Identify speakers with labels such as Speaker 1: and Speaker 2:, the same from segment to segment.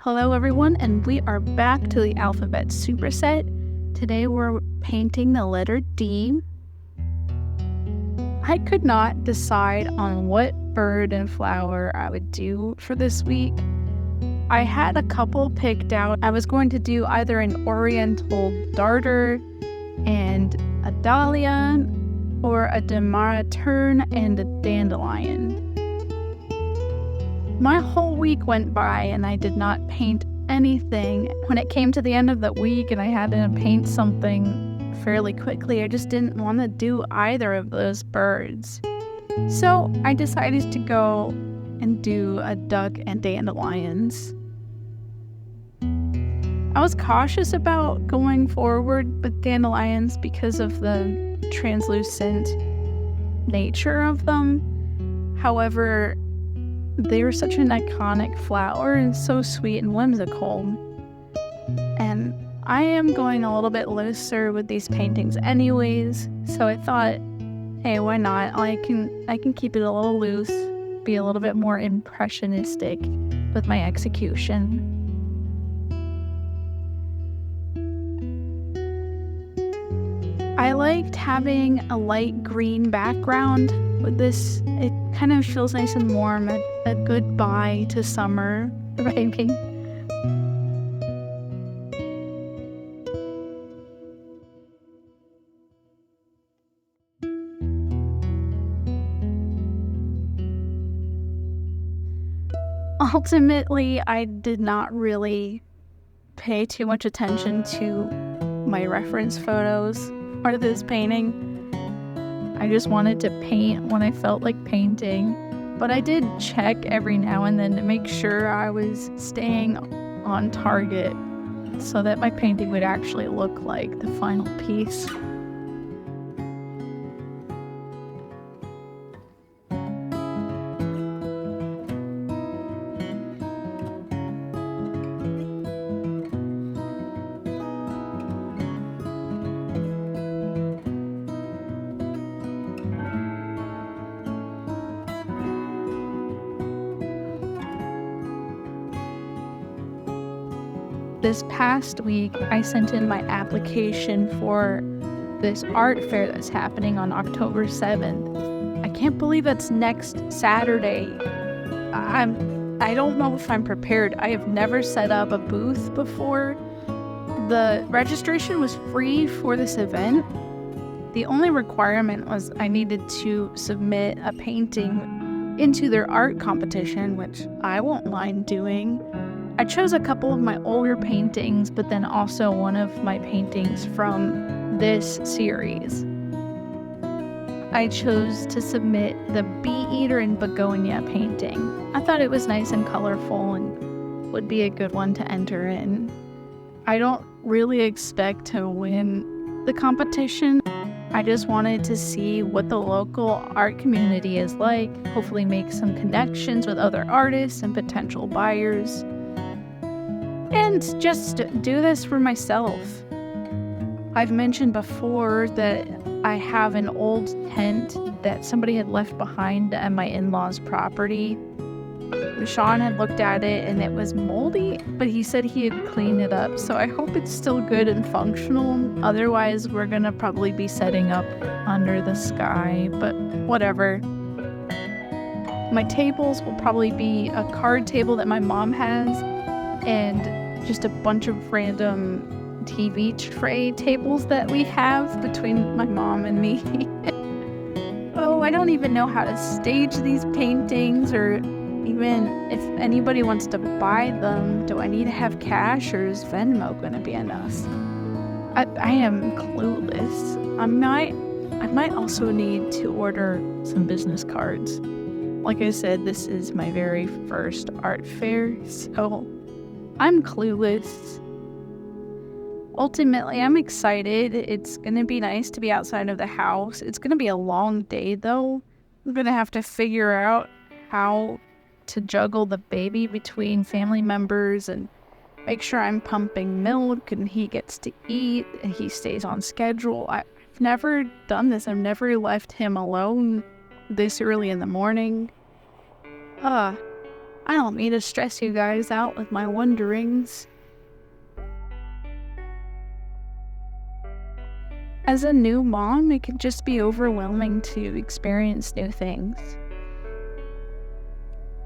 Speaker 1: Hello everyone, and we are back to the Alphabet Superset. Today we're painting the letter D. I could not decide on what bird and flower I would do for this week. I had a couple picked out. I was going to do either an oriental darter and a dahlia, or a damara tern and a dandelion. My whole week went by and I did not paint anything. When it came to the end of the week and I had to paint something fairly quickly, I just didn't want to do either of those birds. So I decided to go and do a duck and dandelions. I was cautious about going forward with dandelions because of the translucent nature of them. However, they were such an iconic flower and so sweet and whimsical. And I am going a little bit looser with these paintings anyways, so I thought, hey, why not? I can keep it a little loose, be a little bit more impressionistic with my execution. I liked having a light green background with this. It kind of feels nice and warm, a goodbye to summer, maybe. Ultimately, I did not really pay too much attention to my reference photos for this painting. I just wanted to paint when I felt like painting, but I did check every now and then to make sure I was staying on target so that my painting would actually look like the final piece. This past week, I sent in my application for this art fair that's happening on October 7th. I can't believe that's next Saturday. I don't know if I'm prepared. I have never set up a booth before. The registration was free for this event. The only requirement was I needed to submit a painting into their art competition, which I won't mind doing. I chose a couple of my older paintings, but then also one of my paintings from this series. I chose to submit the Bee Eater and Begonia painting. I thought it was nice and colorful and would be a good one to enter in. I don't really expect to win the competition. I just wanted to see what the local art community is like, hopefully make some connections with other artists and potential buyers. And just do this for myself. I've mentioned before that I have an old tent that somebody had left behind at my in-laws' property. Sean had looked at it and it was moldy, but he said he had cleaned it up, so I hope it's still good and functional. Otherwise, we're gonna probably be setting up under the sky, but whatever. My tables will probably be a card table that my mom has, and just a bunch of random TV tray tables that we have between my mom and me. Oh, I don't even know how to stage these paintings, or even if anybody wants to buy them. Do I need to have cash, or is Venmo going to be enough? I am clueless. I might also need to order some business cards. Like I said, this is my very first art fair, so I'm clueless. Ultimately, I'm excited. It's going to be nice to be outside of the house. It's going to be a long day, though. I'm going to have to figure out how to juggle the baby between family members and make sure I'm pumping milk and he gets to eat and he stays on schedule. I've never done this. I've never left him alone this early in the morning. I don't mean to stress you guys out with my wonderings. As a new mom, it can just be overwhelming to experience new things.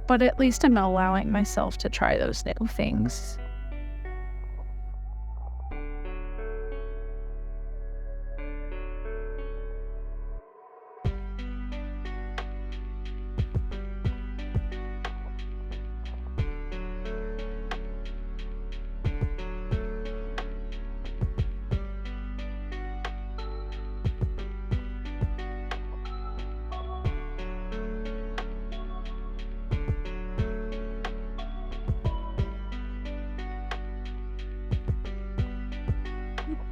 Speaker 1: But at least I'm allowing myself to try those new things.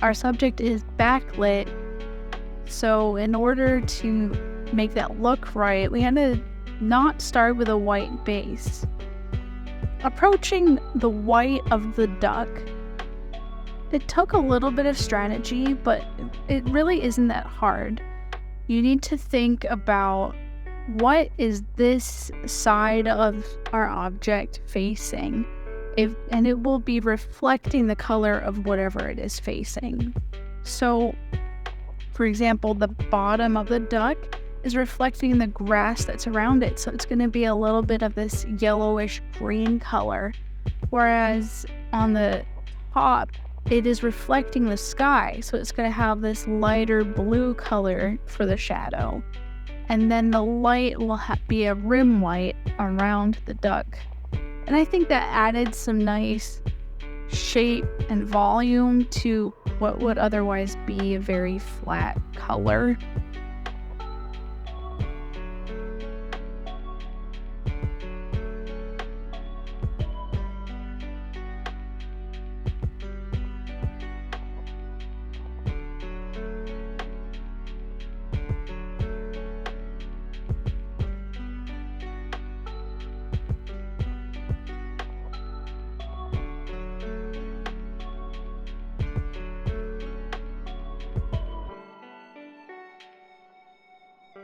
Speaker 1: Our subject is backlit, so in order to make that look right, we had to not start with a white base. Approaching the white of the duck, it took a little bit of strategy, but it really isn't that hard. You need to think about what is this side of our object facing, and it will be reflecting the color of whatever it is facing. So, for example, the bottom of the duck is reflecting the grass that's around it, so it's going to be a little bit of this yellowish green color, whereas on the top it is reflecting the sky, so it's going to have this lighter blue color for the shadow, and then the light will be a rim light around the duck. And I think that added some nice shape and volume to what would otherwise be a very flat color.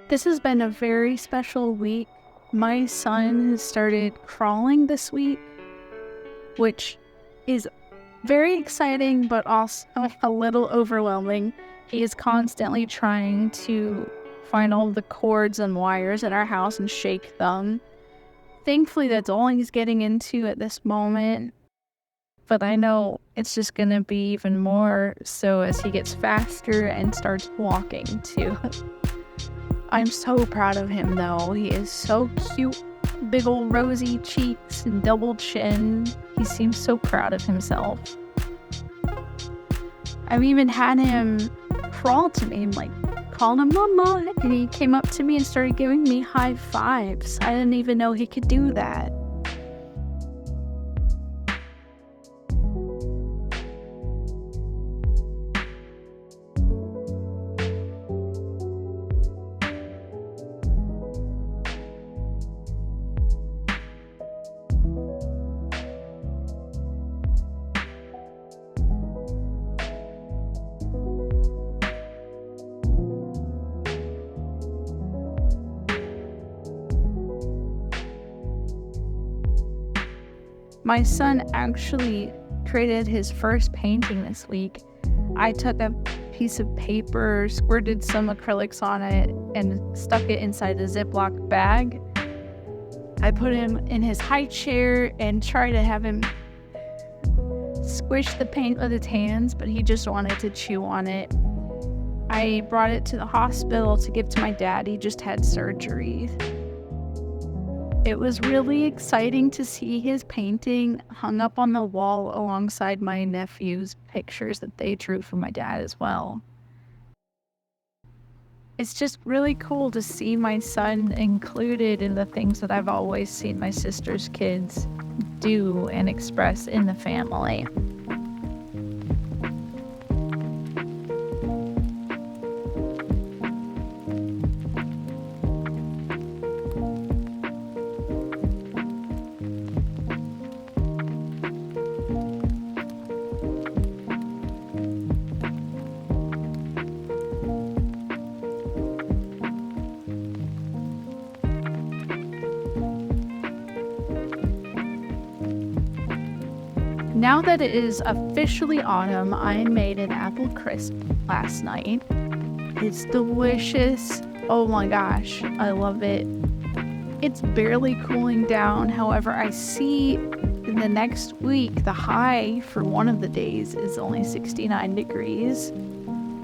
Speaker 1: This has been a very special week. My son has started crawling this week, which is very exciting, but also a little overwhelming. He is constantly trying to find all the cords and wires in our house and shake them. Thankfully, that's all he's getting into at this moment, but I know it's just going to be even more so as he gets faster and starts walking too. I'm so proud of him though. He is so cute. Big old rosy cheeks and double chin. He seems so proud of himself. I've even had him crawl to me, like called him mama, and he came up to me and started giving me high fives. I didn't even know he could do that. My son actually created his first painting this week. I took a piece of paper, squirted some acrylics on it, and stuck it inside a Ziploc bag. I put him in his high chair and tried to have him squish the paint with his hands, but he just wanted to chew on it. I brought it to the hospital to give to my dad. He just had surgery. It was really exciting to see his painting hung up on the wall alongside my nephew's pictures that they drew for my dad as well. It's just really cool to see my son included in the things that I've always seen my sister's kids do and express in the family. Now that it is officially autumn, I made an apple crisp last night. It's delicious. Oh my gosh, I love it. It's barely cooling down. However, I see in the next week, the high for one of the days is only 69 degrees.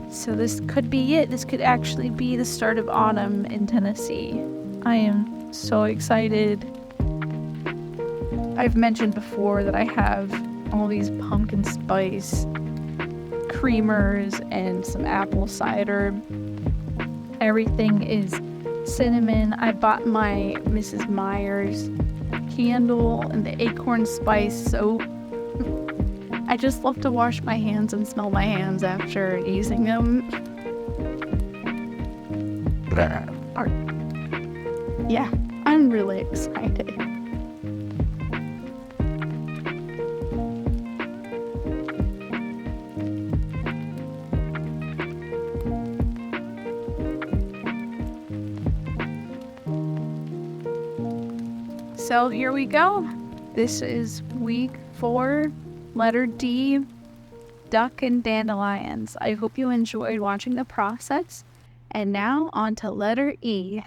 Speaker 1: So this could be it. This could actually be the start of autumn in Tennessee. I am so excited. I've mentioned before that I have all these pumpkin spice creamers and some apple cider. Everything is cinnamon. I bought my Mrs. Meyer's candle and the acorn spice soap. I just love to wash my hands and smell my hands after using them. Yeah, I'm really excited. So here we go. This is week 4, letter D, duck and dandelions. I hope you enjoyed watching the process. And now on to letter E.